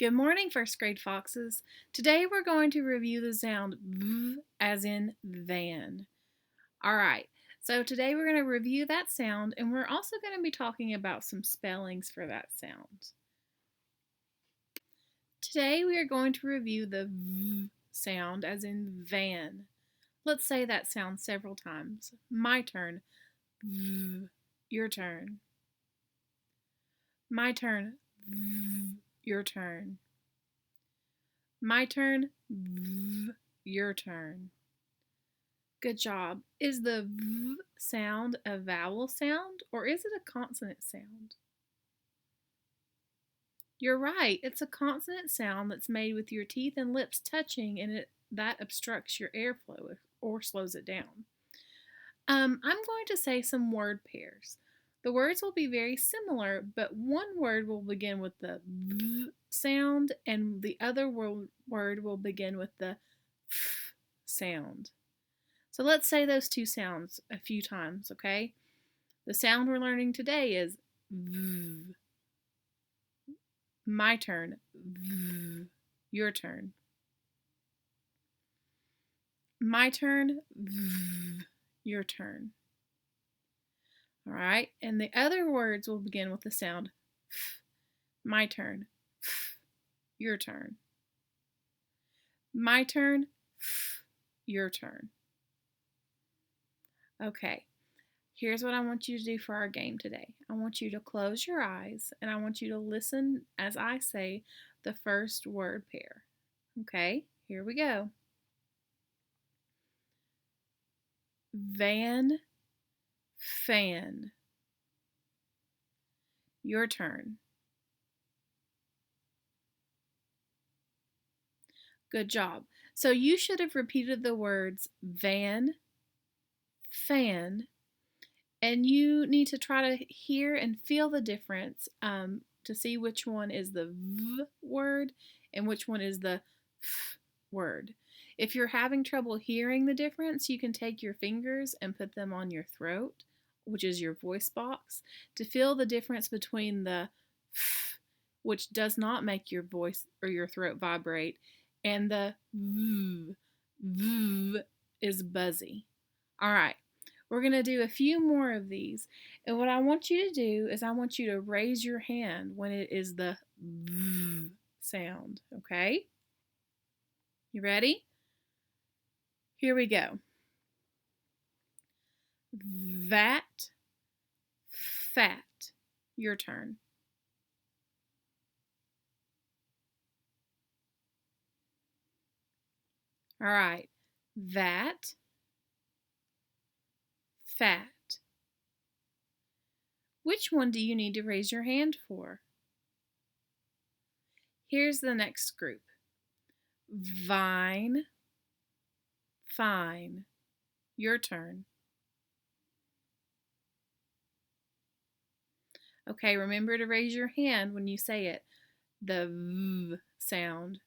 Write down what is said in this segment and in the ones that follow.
Good morning, first grade foxes. Today we're going to review the sound V as in van. All right, so today we're going to review that sound and we're also going to be talking about some spellings for that sound. Today we are going to review the V sound as in van. Let's say that sound several times. My turn. V. Your turn. My turn. V. Your turn. My turn. V. Your turn. Good job. Is the V sound a vowel sound or is it a consonant sound? You're right. It's a consonant sound that's made with your teeth and lips touching, and that obstructs your airflow or slows it down. I'm going to say some word pairs. The words will be very similar, but one word will begin with the V sound and the other word will begin with the F sound. So let's say those two sounds a few times, okay? The sound we're learning today is V. My turn. V. Your turn. My turn. V. Your turn. All right, and the other words will begin with the sound F. My turn. F. Your turn. My turn. F. Your turn. Okay, here's what I want you to do for our game today. I want you to close your eyes and I want you to listen as I say the first word pair. Okay, here we go. Van, fan. Your turn. Good job. So you should have repeated the words van, fan, and you need to try to hear and feel the difference to see which one is the V word and which one is the F word. If you're having trouble hearing the difference, you can take your fingers and put them on your throat, which is your voice box, to feel the difference between the F, which does not make your voice or your throat vibrate, and the V. V is buzzy. All right. We're going to do a few more of these. And what I want you to do is I want you to raise your hand when it is the V sound, okay? You ready? Here we go. Vat, fat. Your turn. All right. Vat, fat. Which one do you need to raise your hand for? Here's the next group. Vine, fine. Your turn. Okay, remember to raise your hand when you say it. The V sound.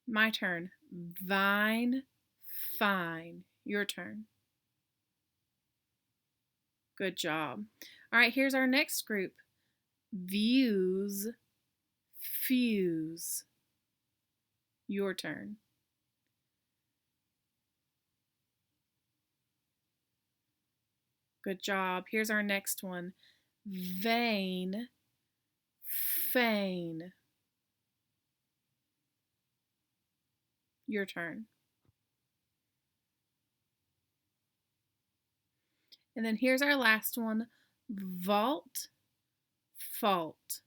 My turn. Vine, fine. Your turn. Good job. All right, here's our next group. Views, fuse. Your turn. Good job. Here's our next one. Vain, feign. Your turn. And then here's our last one. Vault, fault.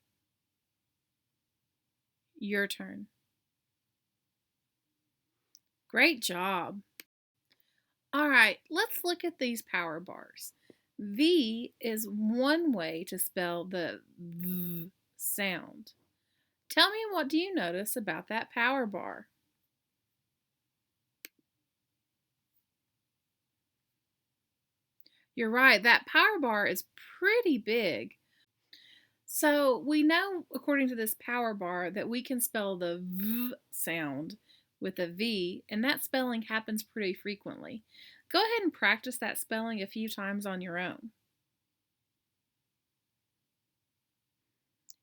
Your turn. Great job. All right, let's look at these power bars. V is one way to spell the V sound. Tell me, what do you notice about that power bar? You're right, that power bar is pretty big. So we know, according to this power bar, that we can spell the V sound with a V, and that spelling happens pretty frequently. Go ahead and practice that spelling a few times on your own.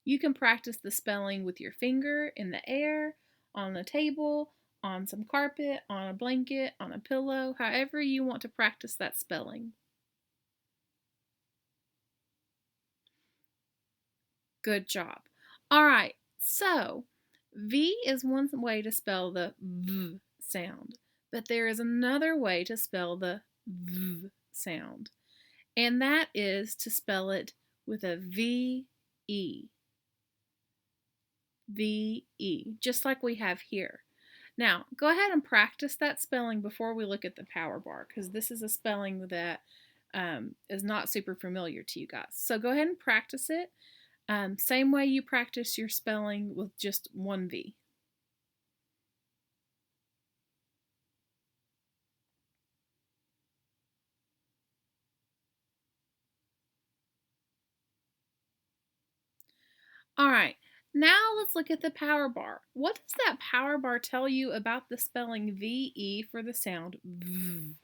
You can practice the spelling with your finger in the air, on a table, on some carpet, on a blanket, on a pillow, however you want to practice that spelling. Good job. All right, so V is one way to spell the V sound, but there is another way to spell the V sound, and that is to spell it with a V-E. V-E, just like we have here. Now, go ahead and practice that spelling before we look at the power bar, because this is a spelling that is not super familiar to you guys. So go ahead and practice it. Same way you practice your spelling with just one V. All right, now let's look at the power bar. What does that power bar tell you about the spelling VE for the sound V?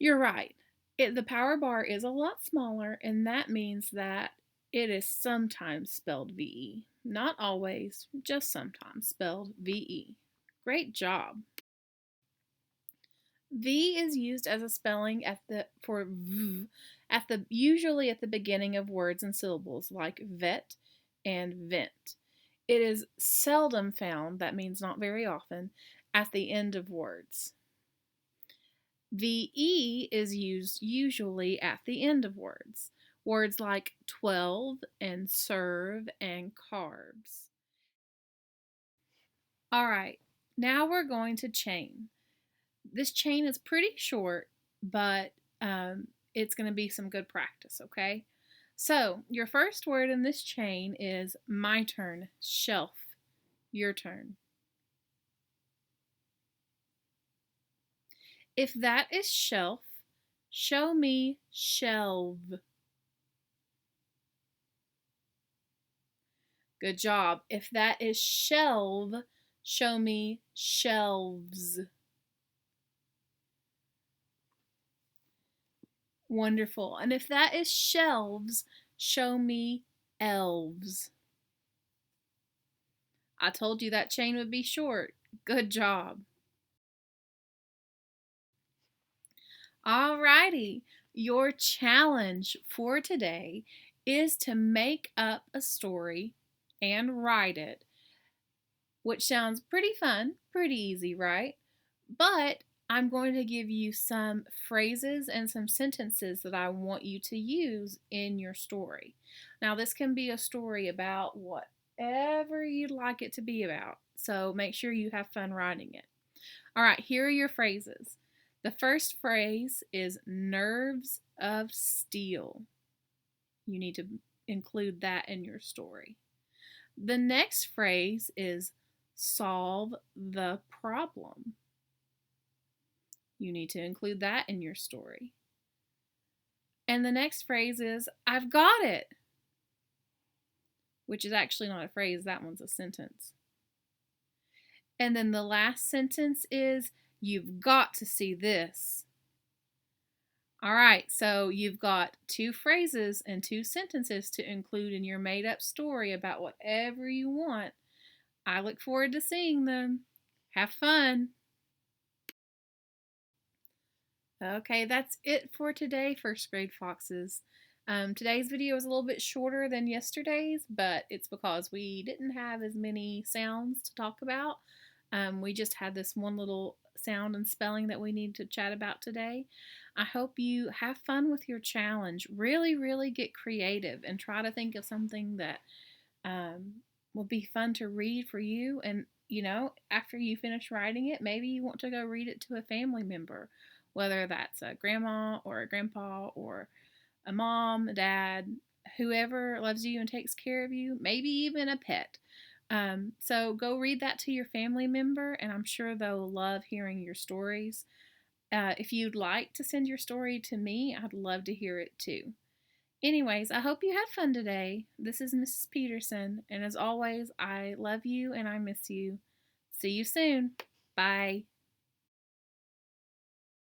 You're right. The power bar is a lot smaller, and that means that it is sometimes spelled VE. Not always, just sometimes spelled VE. Great job. V is used as a spelling for V usually at the beginning of words and syllables like vet and vent. It is seldom found, that means not very often, at the end of words. VE is used usually at the end of words. Words like 12 and serve and carbs. All right, now we're going to chain. This chain is pretty short, but it's going to be some good practice, okay? So, your first word in this chain is my turn, shelf, your turn. If that is shelf, show me shelve. Good job. If that is shelve, show me shelves. Wonderful. And if that is shelves, show me elves. I told you that chain would be short. Good job. Alrighty, your challenge for today is to make up a story and write it, which sounds pretty fun, pretty easy, right? But I'm going to give you some phrases and some sentences that I want you to use in your story. Now, this can be a story about whatever you'd like it to be about, so make sure you have fun writing it. All right, here are your phrases. The first phrase is nerves of steel. You need to include that in your story. The next phrase is solve the problem. You need to include that in your story. And the next phrase is I've got it, which is actually not a phrase, that one's a sentence. And then the last sentence is you've got to see this. All right, so you've got 2 phrases and 2 sentences to include in your made-up story about whatever you want. I look forward to seeing them. Have fun. Okay, that's it for today, first grade foxes. Today's video is a little bit shorter than yesterday's, but it's because we didn't have as many sounds to talk about. We just had this one little sound and spelling that we need to chat about today. I hope you have fun with your challenge. Really, really get creative and try to think of something that will be fun to read for you. And, you know, after you finish writing it, maybe you want to go read it to a family member, whether that's a grandma or a grandpa or a mom, a dad, whoever loves you and takes care of you, maybe even a pet. So go read that to your family member, and I'm sure they'll love hearing your stories. If you'd like to send your story to me, I'd love to hear it too. Anyways, I hope you had fun today. This is Mrs. Peterson, and as always, I love you and I miss you. See you soon. Bye.